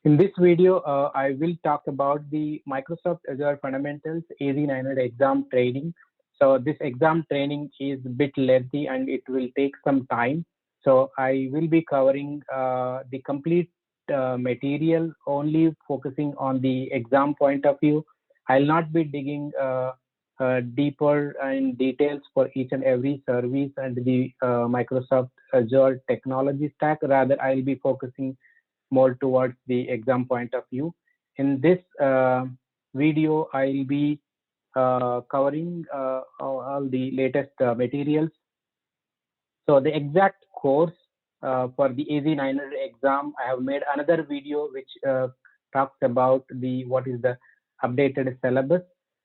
In this video, I will talk about the Microsoft Azure Fundamentals AZ900 exam training. So this exam training is a bit lengthy and it will take some time. So I will be covering the complete material, only focusing on the exam point of view. I'll not be digging deeper in details for each and every service and the Microsoft Azure technology stack. Rather, I'll be focusing more towards the exam point of view. In this video, I'll be covering all the latest materials. So the exact course for the AZ900 exam, I have made another video which talks about the what is the updated syllabus.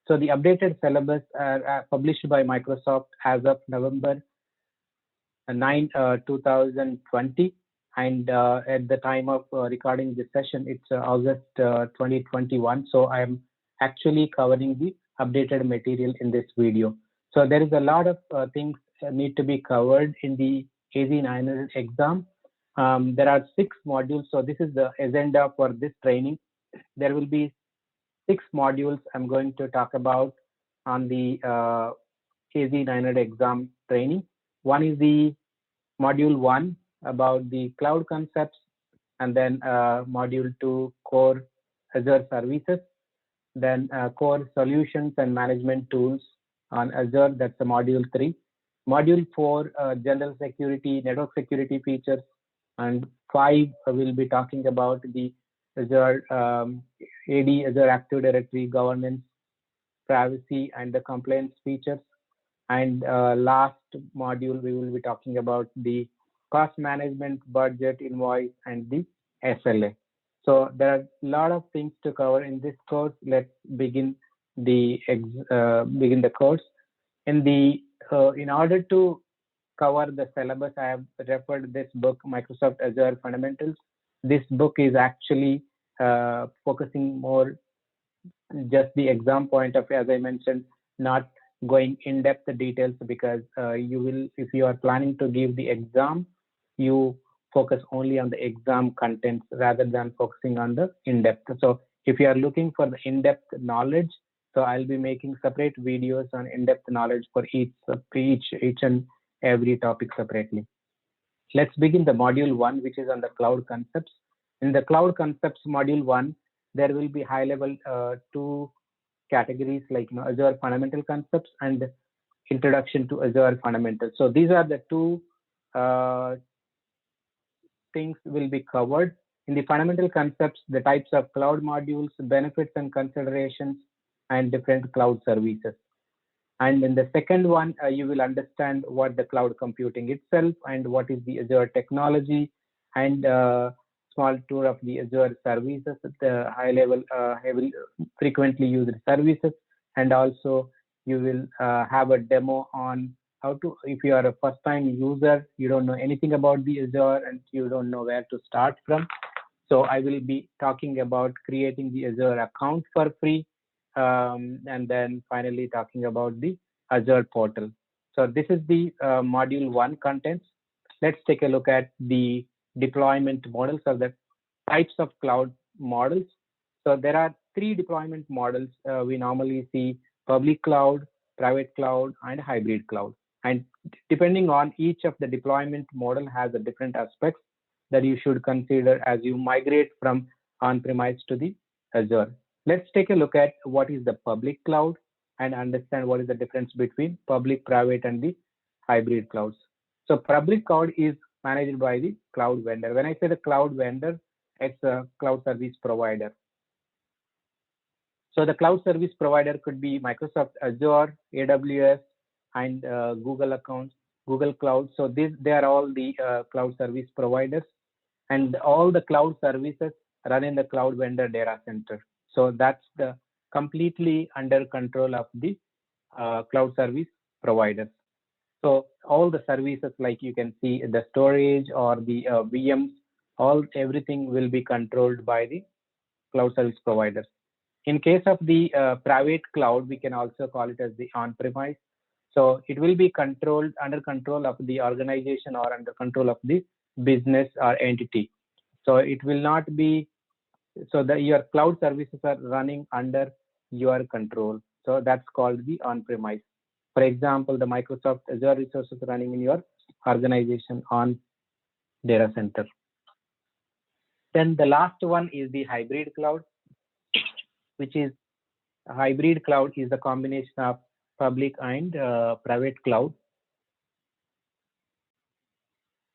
So the updated syllabus are published by Microsoft as of November 9, 2020, and at the time of recording this session, it's August 2021. So I am actually covering the updated material in this video. So there is a lot of things need to be covered in the AZ900 exam. There are 6 modules. So this is the agenda for this training. There will be 6 modules I'm going to talk about on the AZ900 exam training. One is the module 1 about the cloud concepts, and then module 2 core Azure services, then core solutions and management tools on Azure, that's the module 3. Module 4 general security, network security features, and 5 will be talking about the Azure AD, Azure Active Directory governance, privacy, and the compliance features. And last module, we will be talking about the cost management, budget, invoice, and the SLA. So there are a lot of things to cover in this course. Let's begin the course. In order to cover the syllabus, I have referred this book, Microsoft Azure Fundamentals. This book is actually focusing more just the exam point of view, as I mentioned, not going in depth details, because you will, if you are planning to give the exam, you focus only on the exam contents rather than focusing on the in depth. So if you are looking for the in depth knowledge, so I'll be making separate videos on in depth knowledge for each and every topic separately. Let's begin the module 1, which is on the cloud concepts. In the cloud concepts module 1, there will be high level 2 categories like Azure fundamental concepts and introduction to Azure fundamentals. So these are the 2 things will be covered. In the fundamental concepts, the types of cloud modules, benefits and considerations, and different cloud services. And in the second one, you will understand what the cloud computing itself and what is the Azure technology, and small tour of the Azure services, the high level, heavily frequently used services. And also you will have a demo on how to, if you are a first time user, you don't know anything about the Azure and you don't know where to start from. So I will be talking about creating the Azure account for free, and then finally talking about the Azure portal. So this is the module 1 contents. Let's take a look at the deployment models, or the types of cloud models. So there are 3 deployment models we normally see: public cloud, private cloud, and hybrid cloud. And depending on each of the deployment model has a different aspects that you should consider as you migrate from on-premise to the Azure. Let's take a look at what is the public cloud and understand what is the difference between public, private, and the hybrid clouds. So public cloud is managed by the cloud vendor. When I say the cloud vendor, it's a cloud service provider. So the cloud service provider could be Microsoft Azure, AWS, and Google accounts, Google Cloud. So they are all the cloud service providers, and all the cloud services run in the cloud vendor data center. So that's the completely under control of the cloud service providers. So all the services, like you can see the storage or the VMs, everything will be controlled by the cloud service providers. In case of the private cloud, we can also call it as the on-premise. So it will be controlled under control of the organization or under control of the business or entity. So it will not be so your cloud services are running under your control. So that's called the on-premise. For example, the Microsoft Azure resources running in your organization on data center. Then the last one is the hybrid cloud, which is a hybrid cloud is the combination of public and private cloud.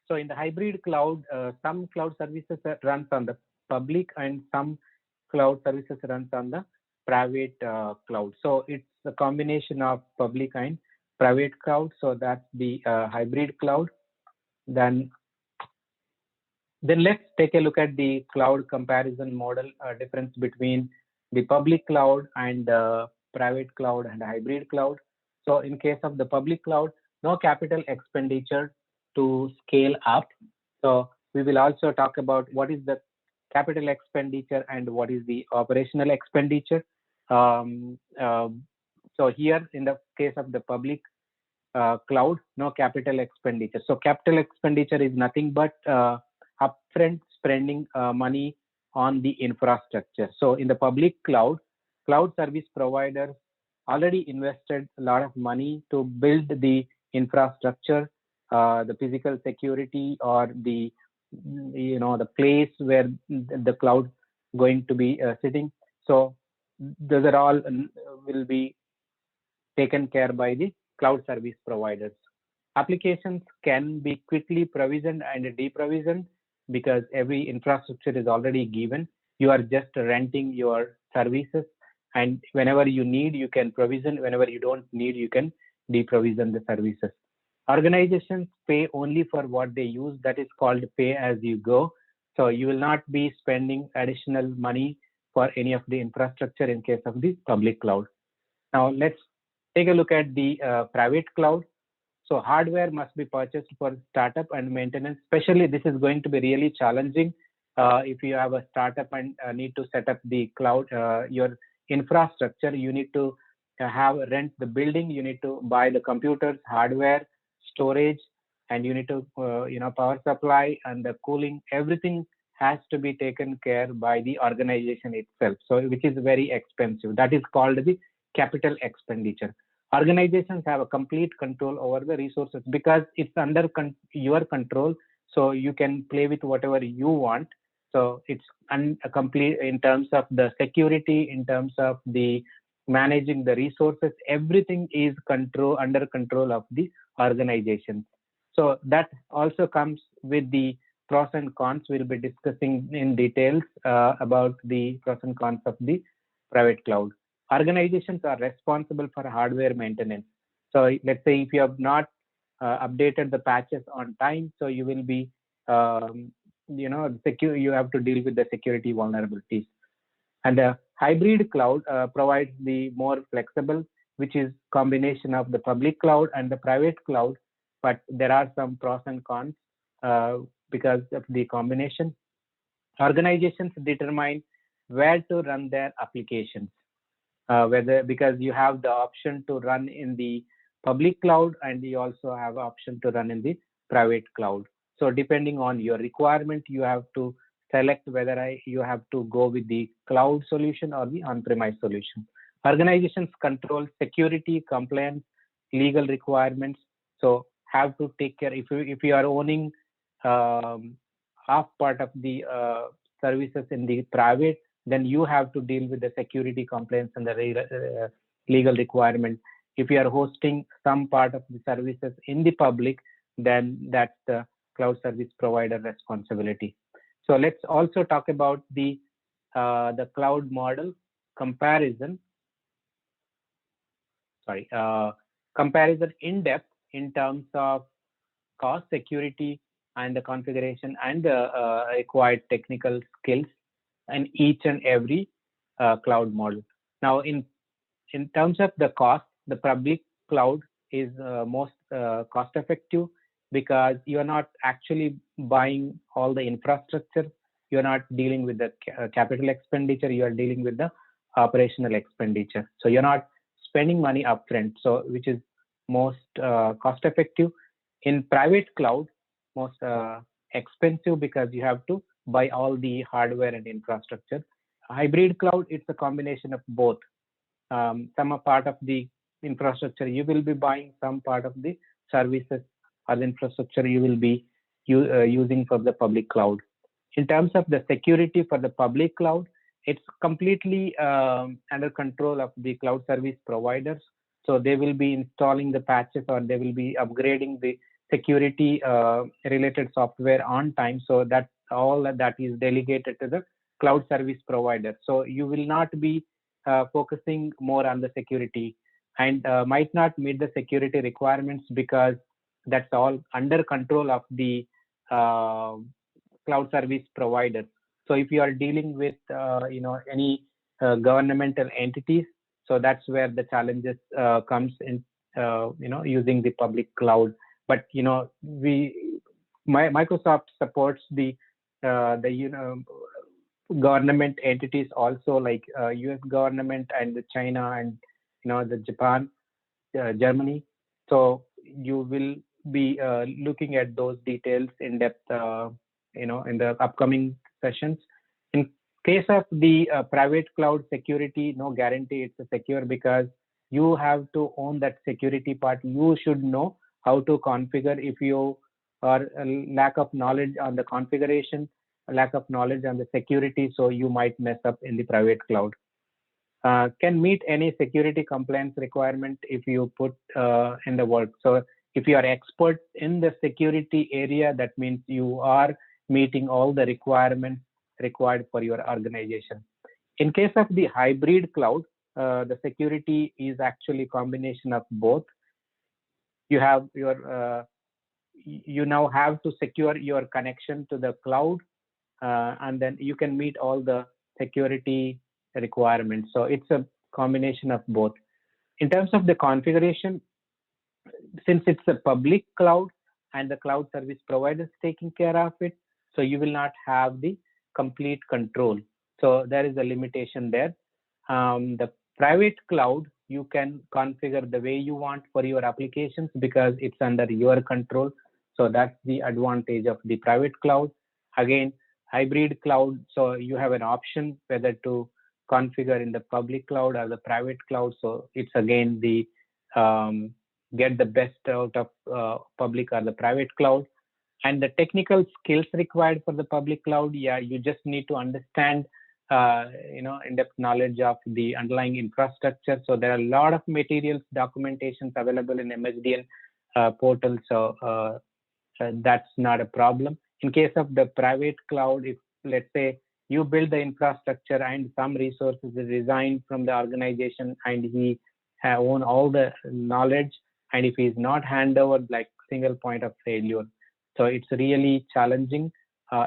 So in the hybrid cloud, some cloud services runs on the public and some cloud services runs on the private cloud. So it's a combination of public and private cloud. So that's the hybrid cloud. Then let's take a look at the cloud comparison model difference between the public cloud and private cloud and hybrid cloud. So in case of the public cloud, no capital expenditure to scale up. So we will also talk about what is the capital expenditure and what is the operational expenditure. So here in the case of the public cloud, no capital expenditure. So capital expenditure is nothing but upfront spending money on the infrastructure. So in the public cloud, cloud service providers already invested a lot of money to build the infrastructure, the physical security, or the the place where the cloud going to be sitting. So those are all will be taken care by the cloud service providers. Applications can be quickly provisioned and deprovisioned because every infrastructure is already given. You are just renting your services, and whenever you need, you can provision. Whenever you don't need, you can deprovision the services. Organizations pay only for what they use. That is called pay as you go. So you will not be spending additional money for any of the infrastructure in case of the public cloud. Now let's take a look at the private cloud. So hardware must be purchased for startup and maintenance. Especially this is going to be really challenging if you have a startup and need to set up the cloud, your infrastructure. You need to have rent the building. You need to buy the computers, hardware, storage, and you need to power supply and the cooling. Everything has to be taken care by the organization itself. So which is very expensive. That is called the capital expenditure. Organizations have a complete control over the resources because it's under your control. So you can play with whatever you want. So it's complete in terms of the security, in terms of the managing the resources. Everything is under control of the organization. So that also comes with the pros and cons. We'll be discussing in details about the pros and cons of the private cloud. Organizations are responsible for hardware maintenance. So let's say if you have not updated the patches on time, so you will be you have to deal with the security vulnerabilities. And the hybrid cloud provides the more flexible, which is combination of the public cloud and the private cloud, but there are some pros and cons because of the combination. Organizations determine where to run their applications. Because you have the option to run in the public cloud and you also have option to run in the private cloud. So depending on your requirement, you have to select whether you have to go with the cloud solution or the on-premise solution. Organizations control security, compliance, legal requirements. So have to take care if you are owning half part of the services in the private, then you have to deal with the security complaints and the legal requirement. If you are hosting some part of the services in the public, then that's the cloud service provider responsibility. So let's also talk about the cloud model comparison. Comparison in depth in terms of cost, security, and the configuration and the required technical skills in each and every cloud model. Now, in terms of the cost, the public cloud is most cost effective because you are not actually buying all the infrastructure. You are not dealing with the capital expenditure. You are dealing with the operational expenditure. So you're not spending money upfront. So which is most cost effective. In private cloud, most expensive because you have to buy all the hardware and infrastructure. Hybrid cloud, it's a combination of both. Some are part of the infrastructure you will be buying, some part of the services or the infrastructure you will be using for the public cloud. In terms of the security for the public cloud, it's completely under control of the cloud service providers. So they will be installing the patches, or they will be upgrading the security related software on time. So that all that is delegated to the cloud service provider. So you will not be focusing more on the security, and might not meet the security requirements, because that's all under control of the cloud service provider. So if you are dealing with any governmental entities, so that's where the challenges comes in, using the public cloud. But Microsoft supports the government entities also, like US government and the China and the Japan, Germany. So you will be looking at those details in depth in the upcoming sessions. In case of the private cloud security, no guarantee it's secure, because you have to own that security part. You should know how to configure. If you are lack of knowledge on the configuration, lack of knowledge on the security, so you might mess up in the private cloud. Can meet any security compliance requirement if you put in the work. So if you are expert in the security area, that means you are meeting all the requirements required for your organization. In case of the hybrid cloud, the security is actually a combination of both. You have your you now have to secure your connection to the cloud, and then you can meet all the security requirements. So it's a combination of both. In terms of the configuration, since it's a public cloud and the cloud service provider is taking care of it, so you will not have the complete control. So there is a limitation there. The private cloud, you can configure the way you want for your applications, because it's under your control. So that's the advantage of the private cloud. Again, hybrid cloud, so you have an option whether to configure in the public cloud or the private cloud. So it's again the get the best out of public or the private cloud. And the technical skills required for the public cloud, yeah, you just need to understand in-depth knowledge of the underlying infrastructure. So there are a lot of materials, documentations available in MSDN portal. So that's not a problem. In case of the private cloud, if let's say you build the infrastructure and some resources is designed from the organization, and he own all the knowledge, and if he is not hand over, like single point of failure. So it's really challenging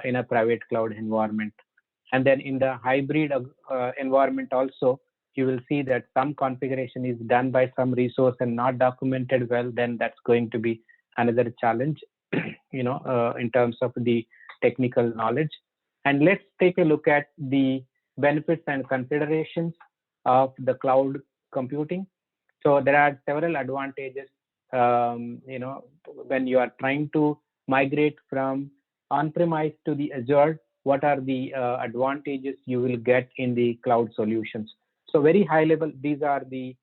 in a private cloud environment. And then in the hybrid environment also, you will see that some configuration is done by some resource and not documented well. Then that's going to be another challenge, in terms of the technical knowledge. And let's take a look at the benefits and considerations of the cloud computing. So there are several advantages, when you are trying to migrate from on-premise to the Azure. What are the advantages you will get in the cloud solutions? So very high level, these are the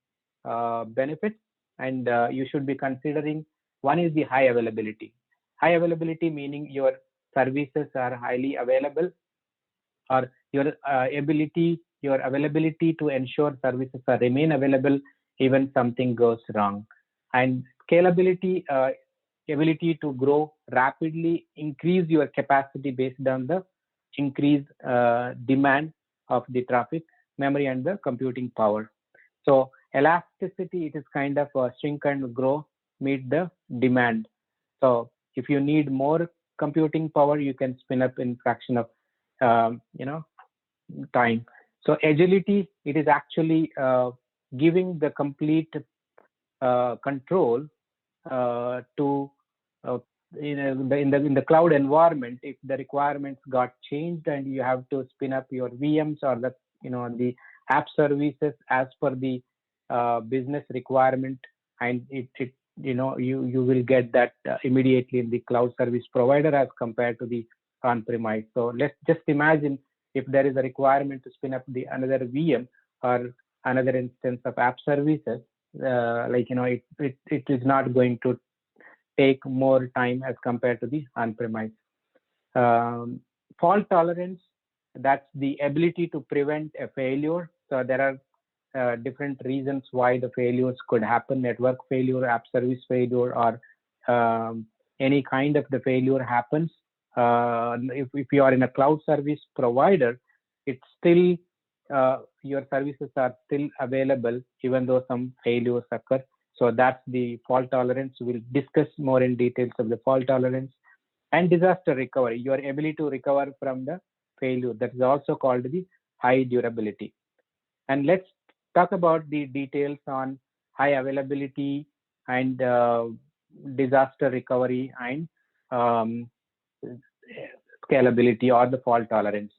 benefits, and you should be considering. One is the high availability. High availability meaning your services are highly available, or your availability to ensure services are remain available even something goes wrong. And scalability, ability to grow rapidly, increase your capacity based on the increased demand of the traffic, memory, and the computing power. So elasticity, it is kind of shrink and grow, meet the demand. So if you need more computing power, you can spin up in fraction of time. So agility, it is actually giving the complete control to in the cloud environment. If the requirements got changed and you have to spin up your VMs or the app services as per the business requirement, and you will get that immediately in the cloud service provider as compared to the on-premise. So let's just imagine if there is a requirement to spin up another VM or another instance of app services, it is not going to take more time as compared to the on-premise. Fault tolerance, that's the ability to prevent a failure. So there are different reasons why the failures could happen: network failure, app service failure, or any kind of the failure happens. If you are in a cloud service provider, it's still your services are still available even though some failures occur. So that's the fault tolerance. We'll discuss more in details of the fault tolerance. And disaster recovery, your ability to recover from the failure, that is also called the high durability. And let's talk about the details on high availability and disaster recovery and scalability or the fault tolerance.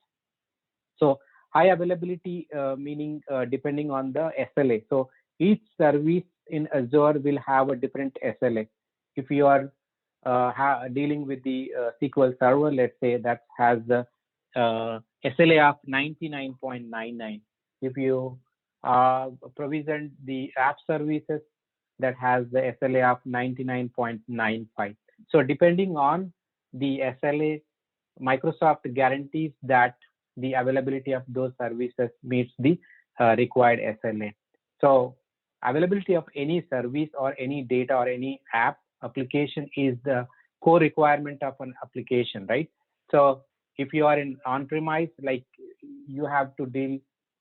So high availability meaning depending on the SLA. So each service in Azure will have a different SLA. If you are dealing with the SQL Server, let's say, that has the SLA of 99.99. If you provision the app services, that has the SLA of 99.95. So depending on the SLA, Microsoft guarantees that the availability of those services meets the required SLA. So availability of any service or any data or any app application is the core requirement of an application, right? So if you are in on-premise, like, you have to deal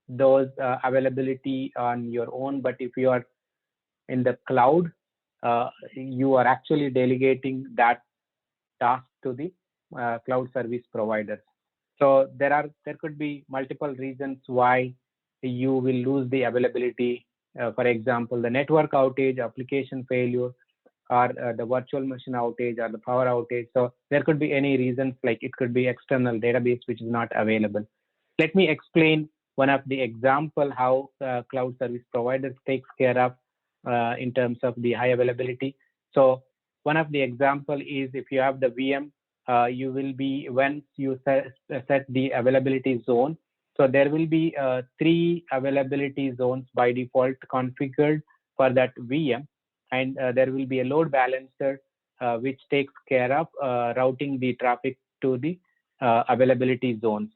those availability on your own. But if you are in the cloud, you are actually delegating that task to the cloud service providers. So there could be multiple reasons why you will lose the availability. For example, the network outage, application failure, or the virtual machine outage, or the power outage. So there could be any reasons, like it could be external database which is not available. Let me explain one of the example how cloud service providers takes care of in terms of the high availability. So one of the example is, if you have the VM, you will be, once you set the availability zone, so there will be 3 availability zones by default configured for that VM, and there will be a load balancer which takes care of routing the traffic to the availability zones.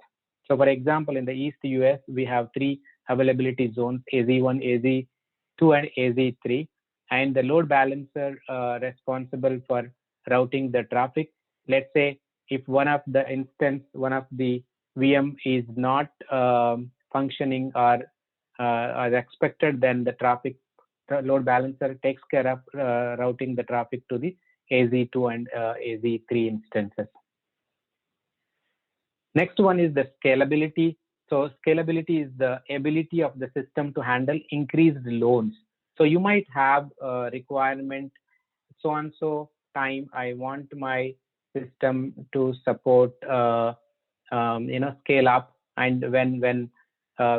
So for example, in the East US, we have 3 availability zones: AZ1, AZ2, and AZ3. And the load balancer responsible for routing the traffic. Let's say if one of the VM is not functioning or as expected, then the load balancer takes care of routing the traffic to the AZ2 and AZ3 instances. Next one is the scalability. So scalability is the ability of the system to handle increased loads. So you might have a requirement, so and so time I want my system to support scale up, and when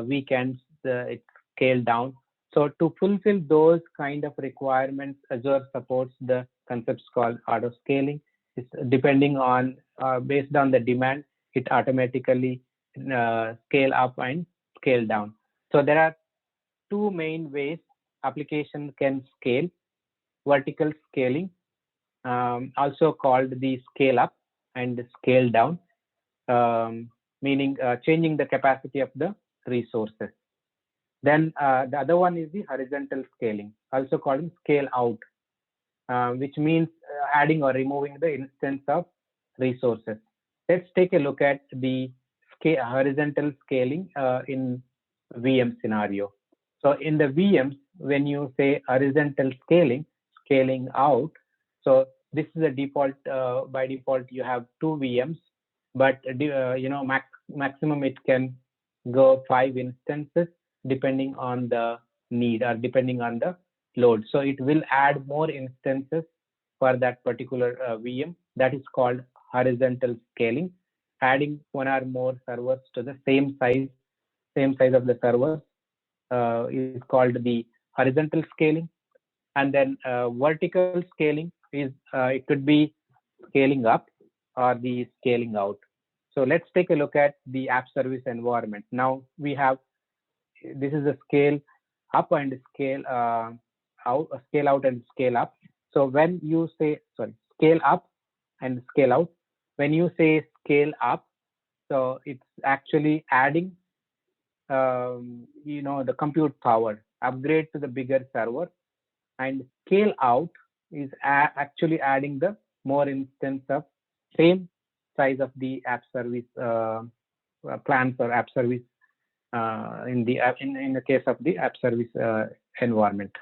weekends it scale down. So to fulfill those kind of requirements, Azure supports the concepts called auto scaling. It's depending on based on the demand, it automatically scale up and scale down. So there are 2 main ways application can scale: vertical scaling, also called the scale up, and scale down, meaning changing the capacity of the resources. Then the other one is the horizontal scaling, also called scale out, which means adding or removing the instance of resources. Let's take a look at the horizontal scaling in VM scenario. So in the VMs, when you say horizontal scaling out, so this is a default. By default, you have 2 VMs, but maximum it can go 5 instances depending on the need or depending on the load. So it will add more instances for that particular VM. That is called horizontal scaling. Adding 1 or more servers to the same size of the servers is called the horizontal scaling. And then vertical scaling is it could be scaling up or the scaling out. So let's take a look at the app service environment. Now we have, this is a scale up and scale out and scale up. So when you say, sorry, scale up and scale out, when you say scale up, so it's actually adding, the compute power, upgrade to the bigger server, and scale out is actually adding the more instance of same size of the app service plans or app service in the case of the app service environment.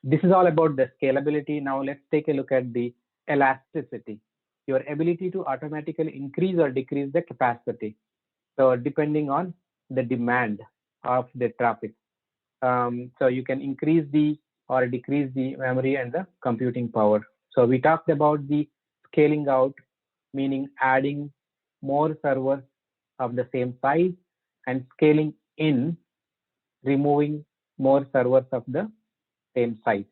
This is all about the scalability. Now let's take a look at the elasticity, your ability to automatically increase or decrease the capacity. So depending on the demand of the traffic. So you can increase the or decrease the memory and the computing power. So we talked about the scaling out, meaning adding more servers of the same size, and scaling in, removing more servers of the same size.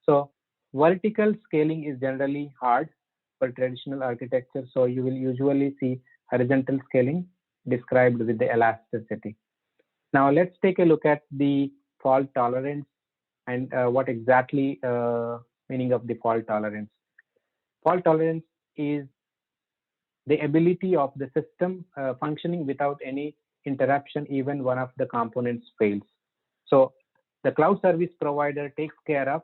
So vertical scaling is generally hard for traditional architecture. So you will usually see horizontal scaling described with the elasticity. Now let's take a look at the fault tolerance and what exactly meaning of the fault tolerance. Fault tolerance is the ability of the system functioning without any interruption, even one of the components fails. So the cloud service provider takes care of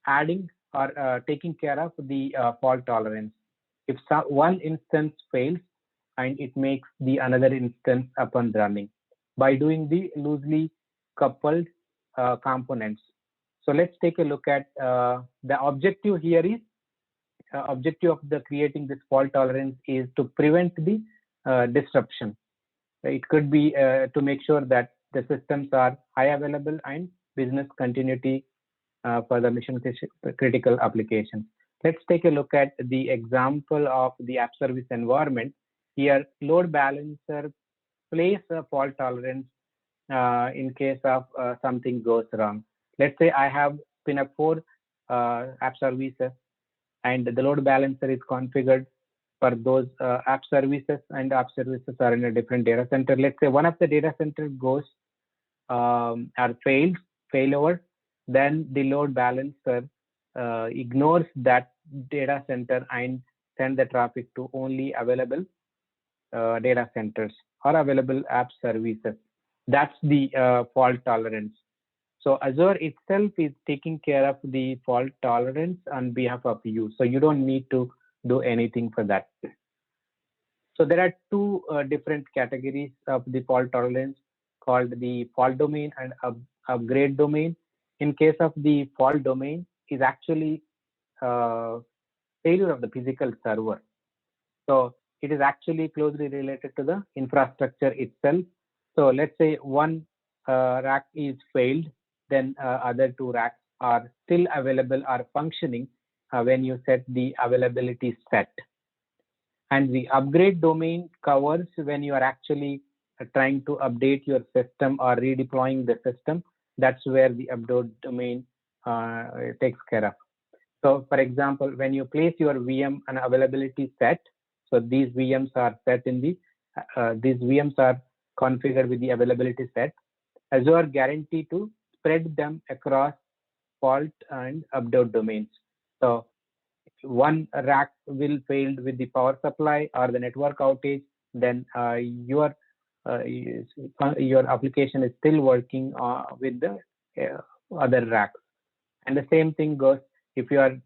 adding or taking care of the fault tolerance. If one instance fails, and it makes the another instance up and running by doing the loosely coupled components. So let's take a look at the objective here is objective of the creating this fault tolerance is to prevent the disruption. It could be to make sure that the systems are high available and business continuity for the mission critical applications. Let's take a look at the example of the app service environment. Here, load balancer plays a fault tolerance in case of something goes wrong. Let's say I have spin up 4 app services, and the load balancer is configured for those app services, and app services are in a different data center. Let's say one of the data center goes or failover, then the load balancer ignores that data center and send the traffic to only available data centers or available app services. That's the fault tolerance. So Azure itself is taking care of the fault tolerance on behalf of you. So you don't need to do anything for that. So there are two different categories of the fault tolerance called the fault domain and upgrade domain. In case of the fault domain is actually failure of the physical server. So it is actually closely related to the infrastructure itself. So let's say one rack is failed, then other 2 racks are still available or functioning when you set the availability set. And the upgrade domain covers when you are actually trying to update your system or redeploying the system. That's where the upgrade domain takes care of. So for example, when you place your VM and availability set, so these VMs are set in the, these VMs are configured with the availability set. Azure guarantee to spread them across fault and update domains. So one rack will fail with the power supply or the network outage, then your application is still working with the other racks. And the same thing goes if you are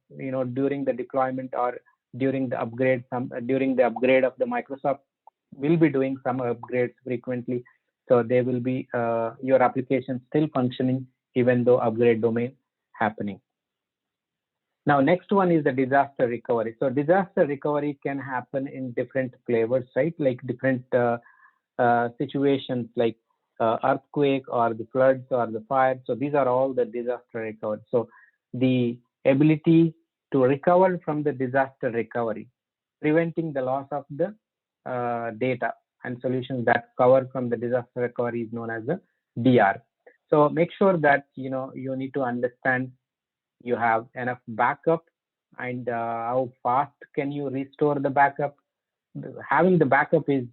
during the deployment or during the upgrade during the upgrade of the Microsoft will be doing some upgrades frequently, so they will be your application still functioning even though upgrade domain happening. Now next one is the disaster recovery. So disaster recovery can happen in different flavors, right? Like different situations like earthquake or the floods or the fire. So these are all the disaster recovery. So the ability to recover from the disaster recovery, preventing the loss of the data and solutions that cover from the disaster recovery is known as the DR. So make sure that you need to understand you have enough backup and how fast can you restore the backup, having the backup is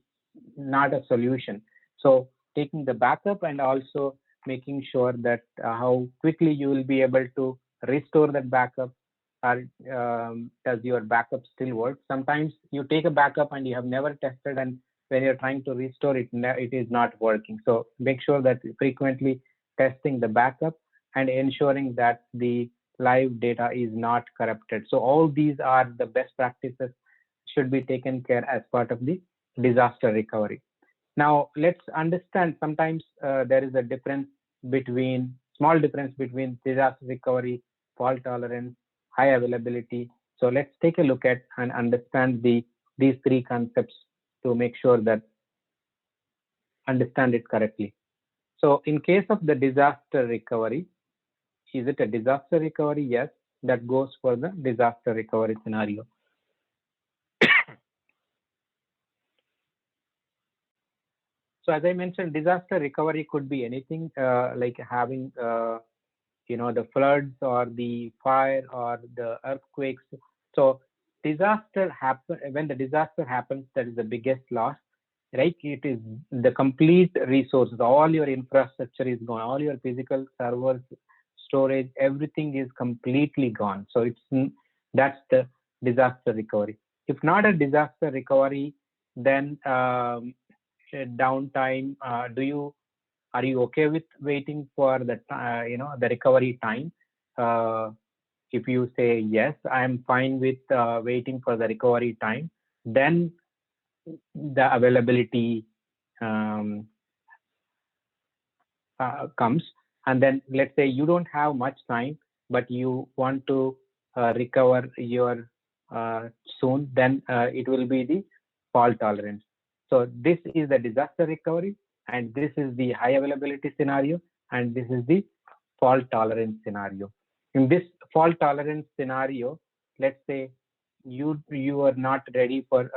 not a solution. So taking the backup and also making sure that how quickly you will be able to restore that backup, or does your backup still work? Sometimes you take a backup and you have never tested, and when you're trying to restore it, it is not working. So make sure that frequently testing the backup and ensuring that the live data is not corrupted. So all these are the best practices should be taken care as part of the disaster recovery. Now let's understand, sometimes there is a difference between, small difference between disaster recovery, fault tolerance, high availability. So let's take a look at and understand these three concepts to make sure that understand it correctly. So in case of the disaster recovery, is it a disaster recovery? Yes, that goes for the disaster recovery scenario. So as I mentioned, disaster recovery could be anything, like having the floods or the fire or the earthquakes. So disaster happen, when the disaster happens, that is the biggest loss, right? It is the complete resources, all your infrastructure is gone, all your physical servers, storage, everything is completely gone. So that's the disaster recovery. If not a disaster recovery, then downtime, are you okay with waiting for the the recovery time? uh, if you say yes, I am fine with waiting for the recovery time, then the availability um, comes. And then let's say you don't have much time, but you want to recover your soon, then it will be the fault tolerance. So this is the disaster recovery, and this is the high availability scenario, and this is the fault tolerance scenario. In this fault tolerance scenario, let's say you are not ready for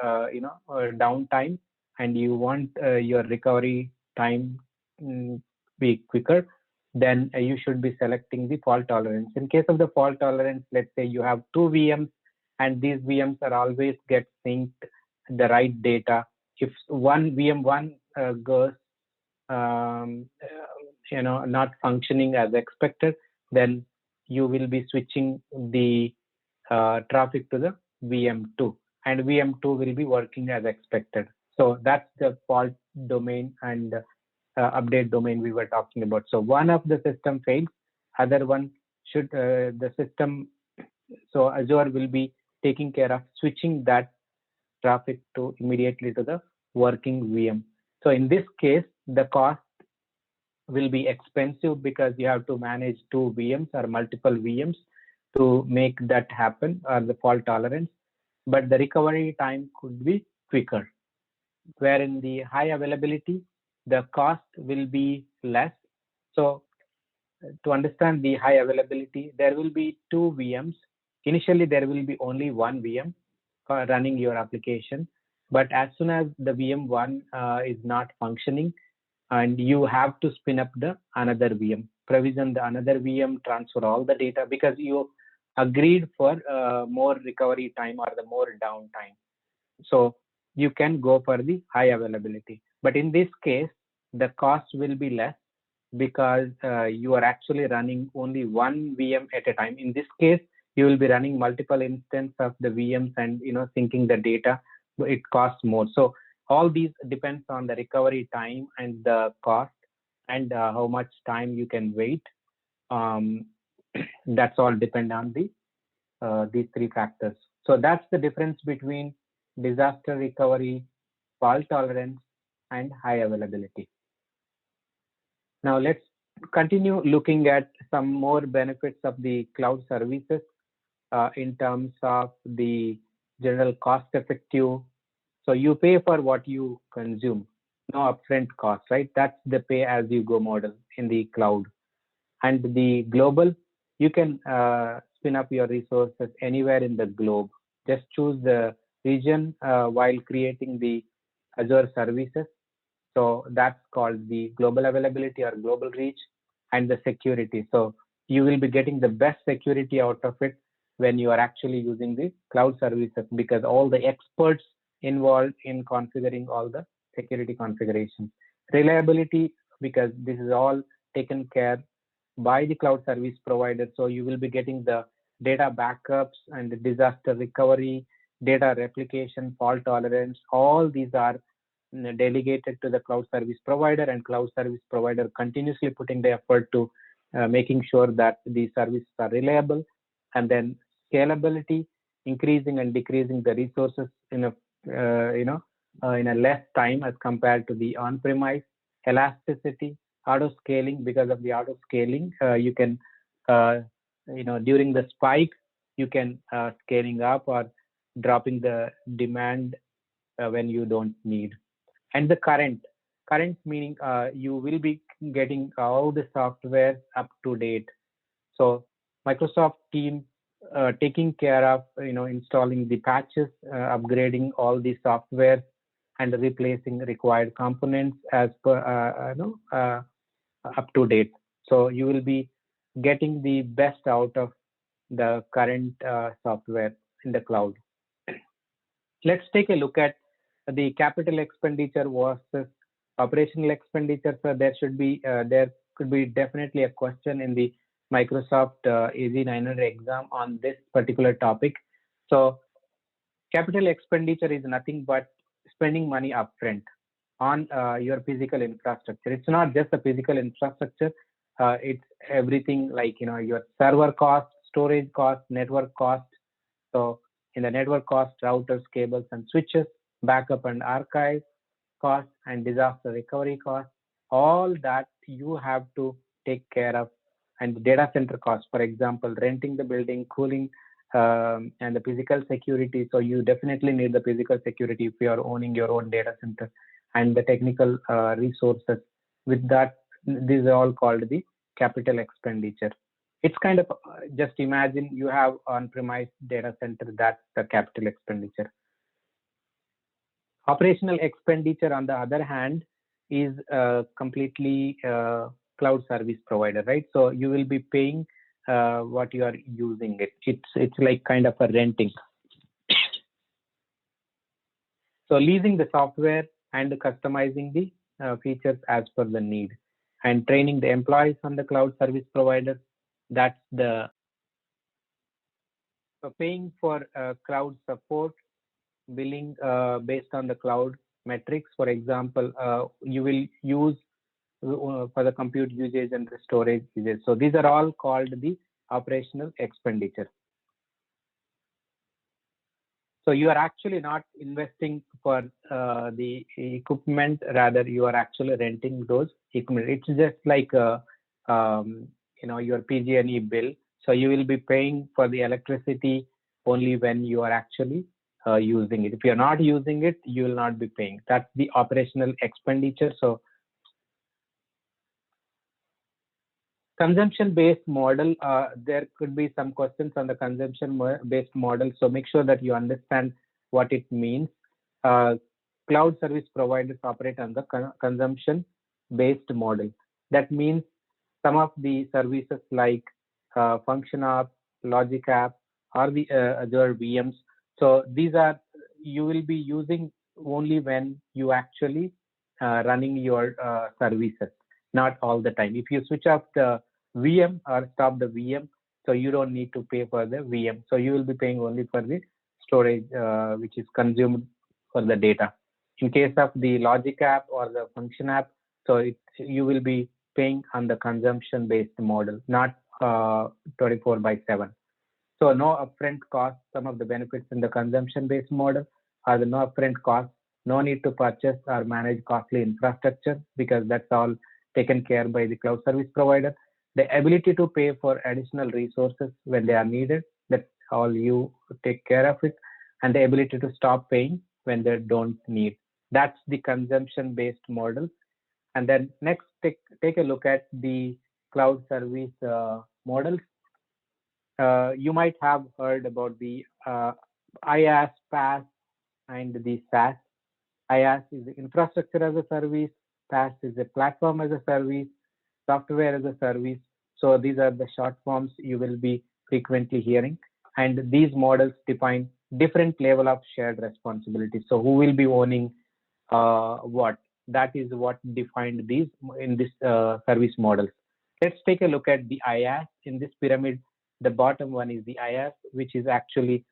downtime, and you want your recovery time be quicker, then you should be selecting the fault tolerance. In case of the fault tolerance, let's say you have two VMs, and these VMs are always get synced the right data. If one VM1 goes not functioning as expected, then you will be switching the traffic to the VM2, and VM2 will be working as expected. So that's the fault domain and update domain we were talking about. So one of the system fails, other one should the system. So Azure will be taking care of switching that traffic to immediately to the working VM. So in this case, the cost will be expensive because you have to manage two VMs or multiple VMs to make that happen, or the fault tolerance. But the recovery time could be quicker. Where in the high availability, the cost will be less. So to understand the high availability, there will be two VMs. Initially, there will be only one VM running your application. But as soon as the VM1 is not functioning, and you have to spin up the another VM, provision the another VM, transfer all the data, because you agreed for more recovery time or the more downtime. So you can go for the high availability. But in this case, the cost will be less because you are actually running only one VM at a time. In this case, you will be running multiple instances of the VMs and syncing the data. It costs more. So all these depends on the recovery time and the cost, and how much time you can wait. That's all depend on these three factors. So that's the difference between disaster recovery, fault tolerance, and high availability. Now let's continue looking at some more benefits of the cloud services in terms of the general cost effective. So you pay for what you consume, no upfront cost, right? That's the pay as you go model in the cloud. And the global, you can spin up your resources anywhere in the globe. Just choose the region while creating the Azure services. So that's called the global availability or global reach. And the security. So you will be getting the best security out of it when you are actually using the cloud services, because all the experts involved in configuring all the security configurations. Reliability, because this is all taken care by the cloud service provider. So you will be getting the data backups and the disaster recovery, data replication, fault tolerance. All these are delegated to the cloud service provider, and cloud service provider continuously putting the effort to making sure that the services are reliable. And then scalability, increasing and decreasing the resources in a in a less time as compared to the on-premise. Elasticity, auto scaling. Because of the auto scaling, you can uh, during the spike you can scaling up or dropping the demand when you don't need. And the current meaning, you will be getting all the software up to date. So Microsoft team taking care of installing the patches, upgrading all the software, and replacing required components as per up to date. So you will be getting the best out of the current software in the cloud. Let's take a look at the capital expenditure versus operational expenditure. So there could be definitely a question in the Microsoft AZ900 exam on this particular topic. So capital expenditure is nothing but spending money upfront on your physical infrastructure. It's not just the physical infrastructure. It's everything, like your server cost, storage cost, network cost. So in the network cost, routers, cables, and switches, backup and archive cost, and disaster recovery cost, all that you have to take care of. And the data center cost, for example, renting the building, cooling, and the physical security. So you definitely need the physical security if you are owning your own data center, and the technical resources. With that, these are all called the capital expenditure. It's kind of just imagine you have on-premise data center, that's the capital expenditure. Operational expenditure, on the other hand, is completely cloud service provider, right? So you will be paying what you are using it. It's like kind of a renting. So leasing the software and customizing the features as per the need, and training the employees on the cloud service provider. That's the So paying for cloud support, billing based on the cloud metrics. For example, you will use for the compute usage and the storage usage. So these are all called the operational expenditure. So you are actually not investing for the equipment, rather you are actually renting those equipment. It's just like your PG&E bill. So you will be paying for the electricity only when you are actually using it. If you are not using it, you will not be paying. That's the operational expenditure. So consumption-based model, there could be some questions on the consumption-based model. So make sure that you understand what it means. Cloud service providers operate on the consumption-based model. That means some of the services like Function App, Logic App, or the Azure VMs. So these are, you will be using only when you actually running your services, not all the time. If you switch off the VM or stop the VM, so you don't need to pay for the VM. So you will be paying only for the storage which is consumed for the data. In case of the Logic App or the Function App, so you will be paying on the consumption-based model, not 24/7. So no upfront cost. Some of the benefits in the consumption-based model are the no upfront cost, no need to purchase or manage costly infrastructure, because that's all taken care by the cloud service provider. The ability to pay for additional resources when they are needed, that's all you take care of it. And the ability to stop paying when they don't need. That's the consumption-based model. And then next, take a look at the cloud service models. You might have heard about the IaaS, PaaS, and the SaaS. IaaS is the infrastructure as a service, PaaS is a platform as a service, software as a service. So these are the short forms you will be frequently hearing. And these models define different level of shared responsibility. So who will be owning what? That is what defined these in this service models. Let's take a look at the IaaS in this pyramid. The bottom one is the IaaS, which is actually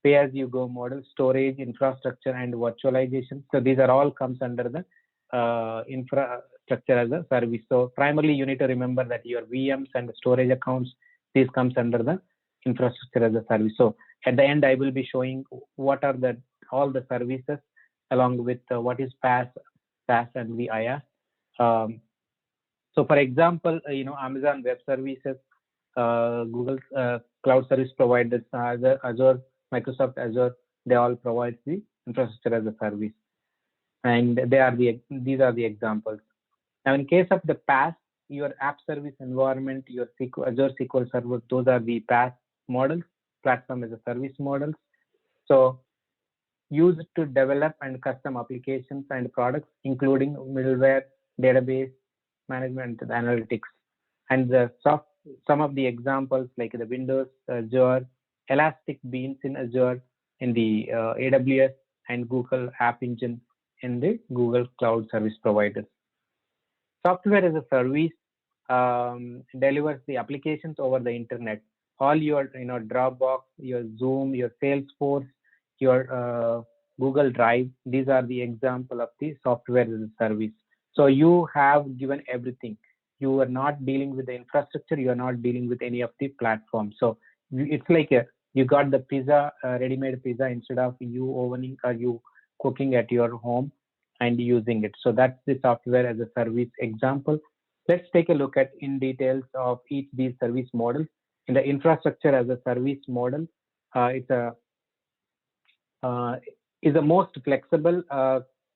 pay-as-you-go model, storage, infrastructure, and virtualization. So these are all comes under the infrastructure as a service. So primarily, you need to remember that your VMs and storage accounts, these comes under the infrastructure as a service. So at the end, I will be showing what are the all the services along with what is PaaS, SaaS, and the IaaS. So for example, Amazon Web Services, Google Cloud Service Providers, Azure, Microsoft Azure, they all provide the infrastructure as a service, and these are the examples. Now, in case of the PaaS, your app service environment, your Azure SQL Server, those are the PaaS models, platform as a service models. So used to develop and custom applications and products, including middleware, database management, and analytics. And some of the examples like the Windows, Azure, Elastic Beans in Azure, in the AWS, and Google App Engine in the Google Cloud Service Providers. Software as a service delivers the applications over the internet. All your Dropbox, your Zoom, your Salesforce, your Google Drive, these are the example of the software as a service. So you have given everything. You are not dealing with the infrastructure. You are not dealing with any of the platforms. So it's like you got the pizza, ready-made pizza, instead of you ovening or you cooking at your home and using it. So that's the software as a service example. Let's take a look at in details of each these service models. In the infrastructure as a service model, it's is the most flexible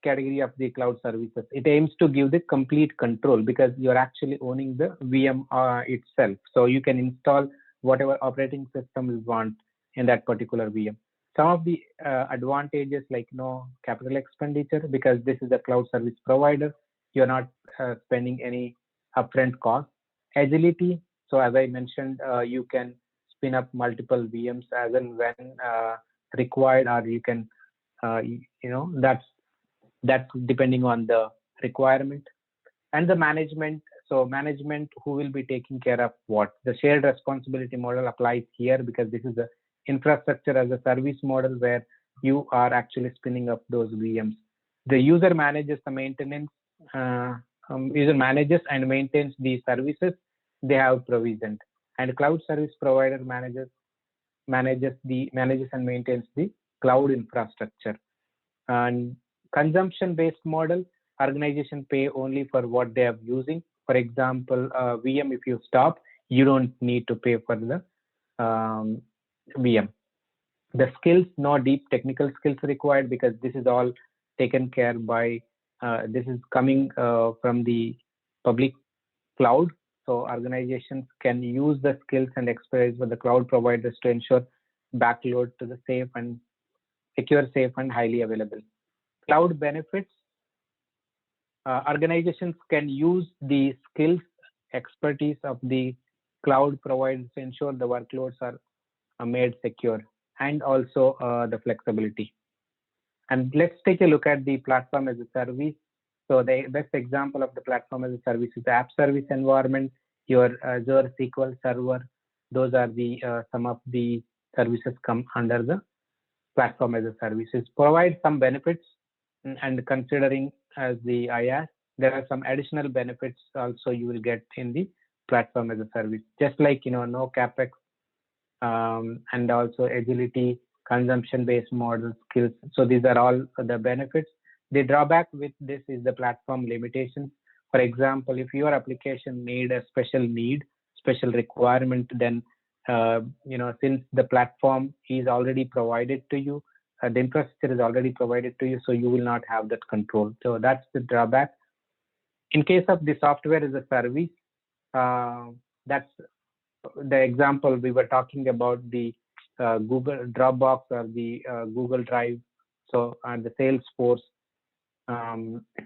category of the cloud services. It aims to give the complete control because you're actually owning the VM itself. So you can install whatever operating system you want in that particular VM. Some of the advantages like no capital expenditure, because this is a cloud service provider. You're not spending any upfront cost. Agility. So as I mentioned, you can spin up multiple VMs as and when required, or you can, that's depending on the requirement. And the management. So management, who will be taking care of what? The shared responsibility model applies here because this is a infrastructure as a service model where you are actually spinning up those VMs. The user manages the maintenance, user manages and maintains the services they have provisioned, and cloud service provider manages and maintains the cloud infrastructure. And consumption-based model, organization pay only for what they are using. For example, VM, if you stop, you don't need to pay for the VM. The skills, no deep technical skills required because this is all taken care by, this is coming from the public cloud. So organizations can use the skills and expertise with the cloud providers to ensure backload to the safe and secure, safe, and highly available. Cloud benefits, organizations can use the skills, expertise of the cloud providers to ensure the workloads are made secure, and also the flexibility. And let's take a look at the platform as a service. So the best example of the platform as a service is the app service environment, your Azure SQL Server. Those are the some of the services come under the platform as a service. It provides some benefits, and considering as the IaaS, there are some additional benefits also you will get in the platform as a service, just like no capex, and also agility, consumption-based model, skills. So these are all the benefits. The drawback with this is the platform limitations. For example, if your application need a special requirement, then since the platform is already provided to you, the infrastructure is already provided to you, so you will not have that control. So that's the drawback. In case of the software as a service, that's the example we were talking about, the Google Dropbox or the Google Drive, so and the Salesforce.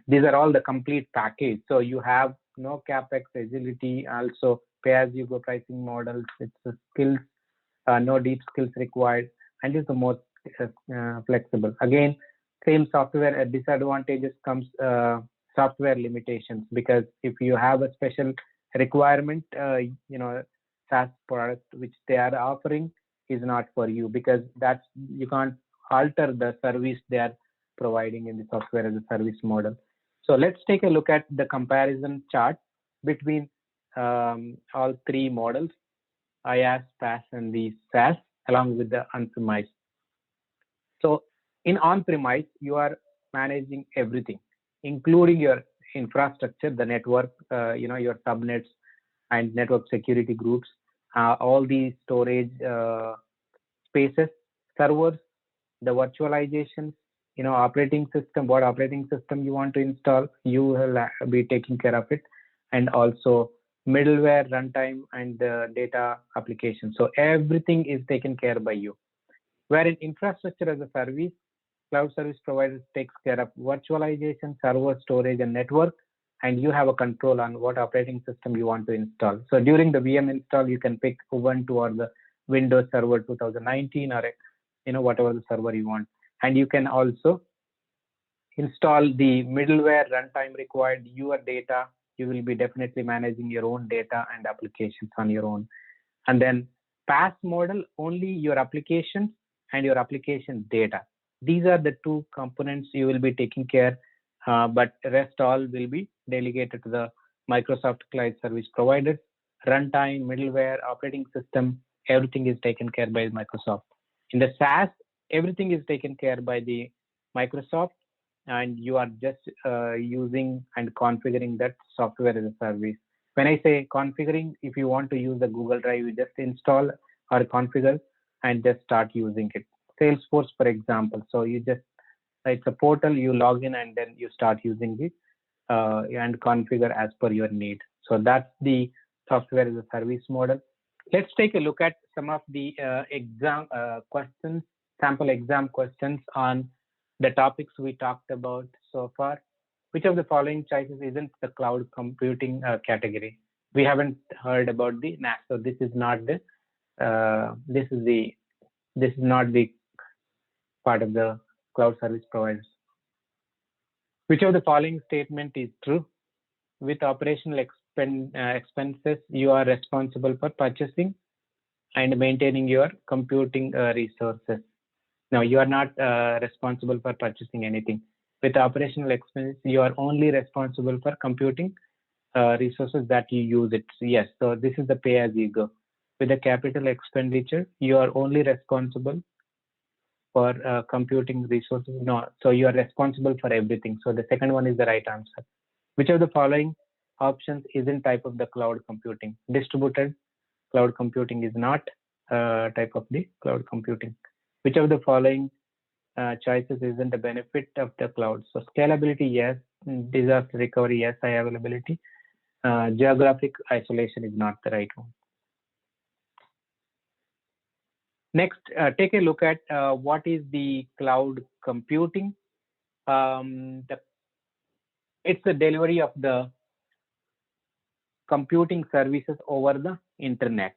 These are all the complete package. So you have no capex, agility, also pay-as-you-go pricing models. It's the skills, no deep skills required, and is the most flexible. Again, same software disadvantages comes software limitations, because if you have a special requirement, SaaS product which they are offering is not for you, because that's you can't alter the service they are providing in the software as a service model. So let's take a look at the comparison chart between all three models, IaaS, PaaS, and the SaaS, along with the on-premise. So in on-premise, you are managing everything, including your infrastructure, the network, your subnets and network security groups, all the storage spaces, servers, the virtualization, operating system, what operating system you want to install, you will be taking care of it, and also middleware, runtime, and the data application. So everything is taken care by you. Where in infrastructure as a service, cloud service provider takes care of virtualization, server, storage, and network, and you have a control on what operating system you want to install. So during the VM install, you can pick Ubuntu or the Windows Server 2019, or whatever the server you want. And you can also install the middleware, runtime required, your data. You will be definitely managing your own data and applications on your own. And then PaaS model, only your applications and your application data. These are the two components you will be taking care, but rest all will be delegated to the Microsoft Cloud Service Providers. Runtime, middleware, operating system, everything is taken care by Microsoft. In the SaaS, everything is taken care by the Microsoft, and you are just using and configuring that software as a service. When I say configuring, if you want to use the Google Drive, you just install or configure and just start using it. Salesforce, for example. So you just, it's a portal, you log in and then you start using it and configure as per your need. So that's the software as a service model. Let's take a look at some of the exam questions, sample exam questions on the topics we talked about so far. Which of the following choices isn't the cloud computing category? We haven't heard about the NAS, so this is not the this is not the part of the cloud service providers. Which of the following statement is true? With operational expenses, you are responsible for purchasing and maintaining your computing resources. Now, you are not responsible for purchasing anything. With operational expenses, you are only responsible for computing resources that you use it. So yes, so this is the pay as you go. With the capital expenditure, you are only responsible for computing resources. No, so you are responsible for everything. So the second one is the right answer. Which of the following options isn't type of the cloud computing? Distributed cloud computing is not type of the cloud computing. Which of the following choices isn't a benefit of the cloud? So scalability, yes. Disaster recovery, yes. High availability. Geographic isolation is not the right one. Next, take a look at what is the cloud computing. It's the delivery of the computing services over the internet.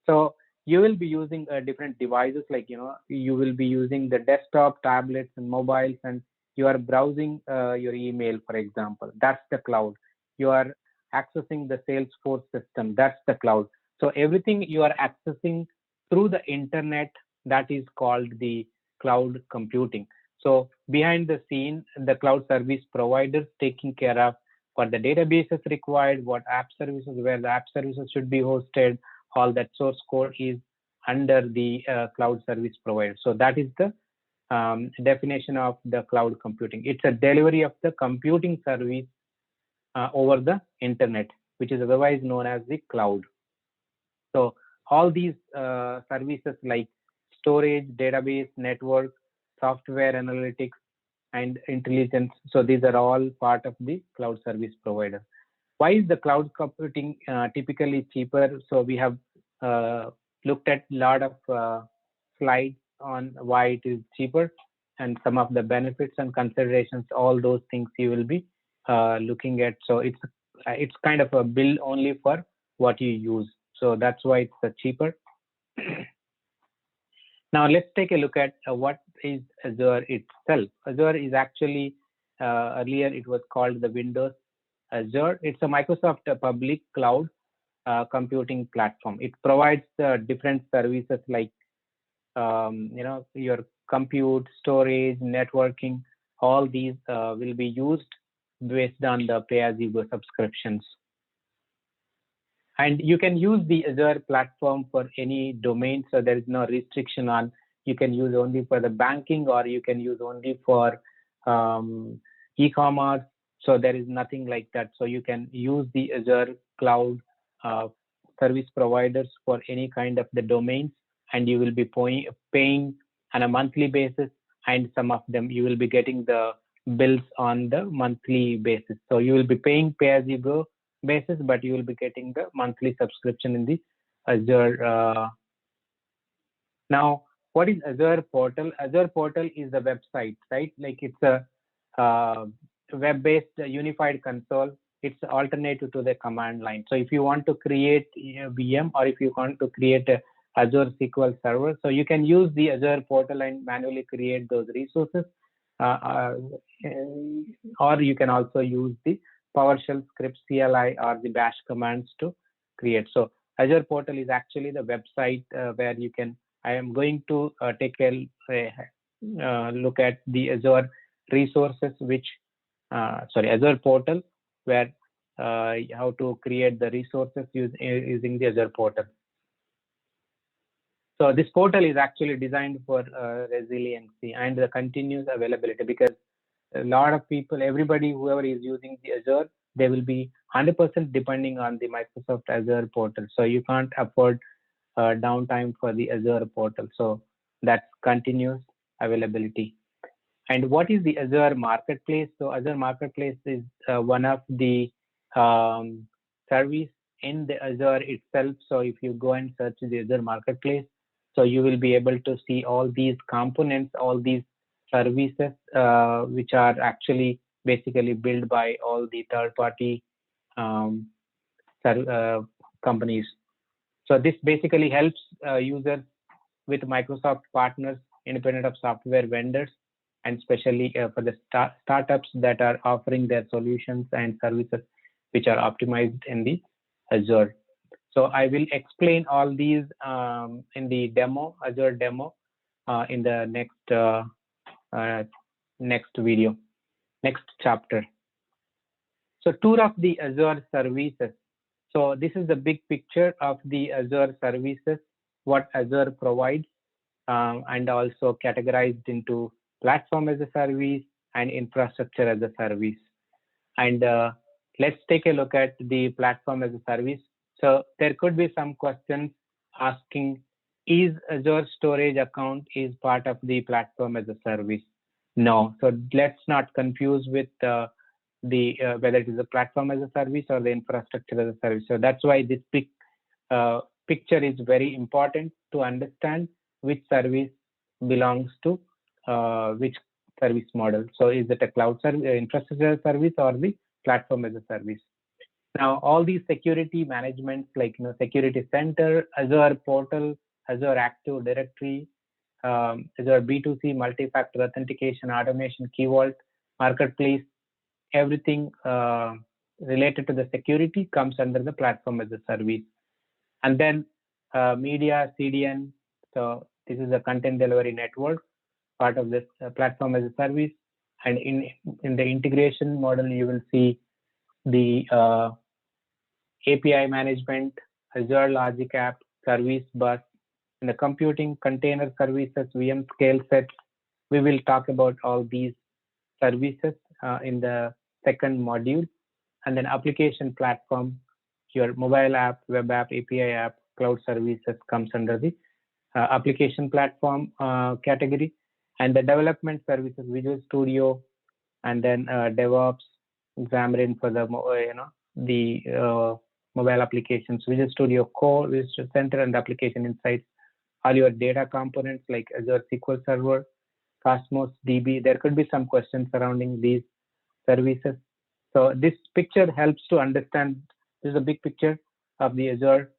So you will be using different devices, like you will be using the desktop, tablets, and mobiles, and you are browsing your email, for example. That's the cloud. You are accessing the Salesforce system. That's the cloud. So everything you are accessing through the internet, that is called the cloud computing. So behind the scene, the cloud service providers taking care of what the databases required, what app services, where the app services should be hosted, all that source code is under the cloud service provider. So that is the definition of the cloud computing. It's a delivery of the computing service over the internet, which is otherwise known as the cloud. So all these services like storage, database, network, software analytics, and intelligence, so these are all part of the cloud service provider. Why is the cloud computing typically cheaper? So we have looked at a lot of slides on why it is cheaper and some of the benefits and considerations. All those things you will be looking at. So it's kind of a bill only for what you use. So that's why it's cheaper. Now let's take a look at what is Azure itself. Azure is actually, earlier it was called the Windows Azure. It's a Microsoft public cloud computing platform. It provides different services like your compute, storage, networking. All these will be used based on the pay-as-you-go subscriptions. And you can use the Azure platform for any domain, so there is no restriction on you can use only for the banking or you can use only for e-commerce. So there is nothing like that. So you can use the Azure cloud uh, service providers for any kind of the domains, and you will be paying on a monthly basis, and some of them you will be getting the bills on the monthly basis. So you will be paying pay as you go basis, but you will be getting the monthly subscription in the Azure. Now, what is Azure Portal? Azure Portal is a website, right? Like it's a web-based unified console. It's alternative to the command line. So if you want to create a VM or if you want to create a Azure SQL Server, so you can use the Azure Portal and manually create those resources, or you can also use the PowerShell script CLI or the bash commands to create. So Azure Portal is actually the website where you can. I am going to take a look at the Azure resources, which Azure Portal, where how to create the resources using the Azure Portal. So this portal is actually designed for resiliency and the continuous availability, because a lot of people, everybody, whoever is using the Azure, they will be 100% depending on the Microsoft Azure portal. So you can't afford downtime for the Azure portal. So that's continuous availability. And what is the Azure Marketplace? So Azure Marketplace is one of the service in the Azure itself. So if you go and search the Azure Marketplace, so you will be able to see all these components, all these services, which are actually basically built by all the third-party um, companies. So this basically helps users with Microsoft partners, independent of software vendors, and especially for the startups that are offering their solutions and services which are optimized in the Azure. So I will explain all these in the demo, Azure demo, in the next video, next chapter. So tour of the Azure services. So this is the big picture of the Azure services, what Azure provides, and also categorized into platform as a service and infrastructure as a service. And let's take a look at the platform as a service. So there could be some questions asking, is Azure storage account is part of the platform as a service? No. So let's not confuse with whether it is a platform as a service or the infrastructure as a service. So that's why this picture is very important to understand which service belongs to which service model. So is it a cloud service, infrastructure service, or the platform as a service? Now, all these security management, like Security Center, Azure Portal, Azure Active Directory, Azure B2C, multi-factor authentication, automation, Key Vault, Marketplace, everything related to the security comes under the platform as a service. And then media, CDN, so this is a content delivery network, part of this platform as a service. And in the integration model, you will see the API management, Azure Logic App, Service Bus, in the computing, container services, VM scale sets. We will talk about all these services in the second module. And then application platform, your mobile app, web app, API app, cloud services comes under the application platform category. And the development services, Visual Studio, and then DevOps, Xamarin for the mobile applications, Visual Studio Core, Visual Center, and Application Insights. All your data components like Azure SQL Server, Cosmos DB. There could be some questions surrounding these services. So this picture helps to understand. This is a big picture of the Azure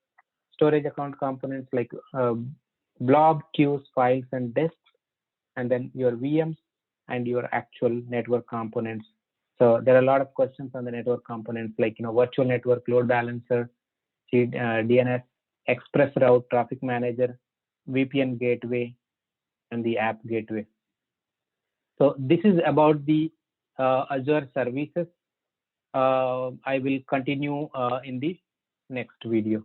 storage account components like blob, queues, files, and disks, and then your VMs and your actual network components. So there are a lot of questions on the network components, like virtual network, load balancer, DNS, express route, traffic manager, VPN gateway, and the app gateway. So this is about the Azure services. I will continue in the next video.